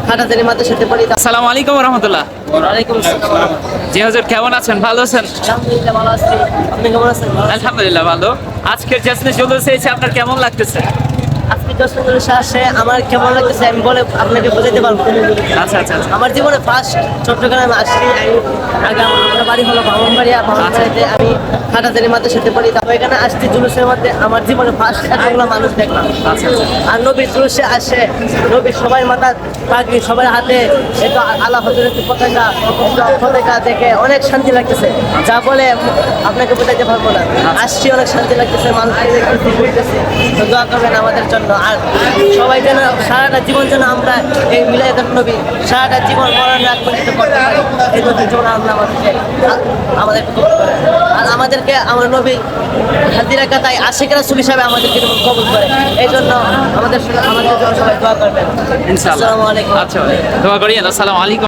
খাটাজারি মাদ্রাসাতে পড়ি। আসসালামু আলাইকুম রহমতুল্লাহ। ওয়ালাইকুম আসসালাম। জি হুজুর, কেমন আছেন? ভালো আছেন? আলহামদুলিল্লাহ ভালো আছি। আপনি কেমন আছেন? আলহামদুলিল্লাহ ভালো। আজকের জশ্নে জুলুস এসে আপনার কেমন লাগতেছে? আজকে জশ্নে আসে আমার কেমন লাগতেছে আমি বলে আপনাকে বোঝাতে পারবো। আচ্ছা আচ্ছা আচ্ছা। আমার জীবনে ফার্স্ট চট্টগ্রামে আসছি। আগে আমার বাড়ি হলো ব্রাহ্মণবাড়িয়া। ব্রাহ্মণবাড়িয়াতে আমি খাটাজারি মাদ্রাসাতে পড়ি। তারপর এখানে আসছি জুলুসের মধ্যে। আমার জীবনে ফার্স্ট এতগুলো মানুষ দেখলাম। আচ্ছা আচ্ছা। আর নবীর জুলুসে আসে, নবীর সবাই মাথা পাগড়ি, সবার হাতে একটু আলা হযরতের পতাকা দেখে অনেক শান্তি লাগতেছে, যা বলে আপনাকে বোঝাতে পারবো না। আসছি, অনেক শান্তি লাগতেছে, মানুষকে দেখতেছি, ঘুরতেছি। তো দোয়া করবেন আমাদের জন্য। আর সবাই যেন সারাটা জীবন যেন আমরা এই মিলাদুন নবী সারাটা জীবন মরণ রাত পর্যন্ত করতে পারি, এই নবীর জন্য আল্লাহ আমাদেরকে কবুল করেন। আর আমাদেরকে আমার নবী হাজিরা কাতায় আশিক রাসূল হিসাবে আমাদেরকে কবুল করে। এই জন্য আমাদের জন্য সবাই দোয়া করবেন। ইনশাআল্লাহ। আসসালামু আলাইকুম। আচ্ছা, দোয়া করি। আসসালামু আলাইকুম।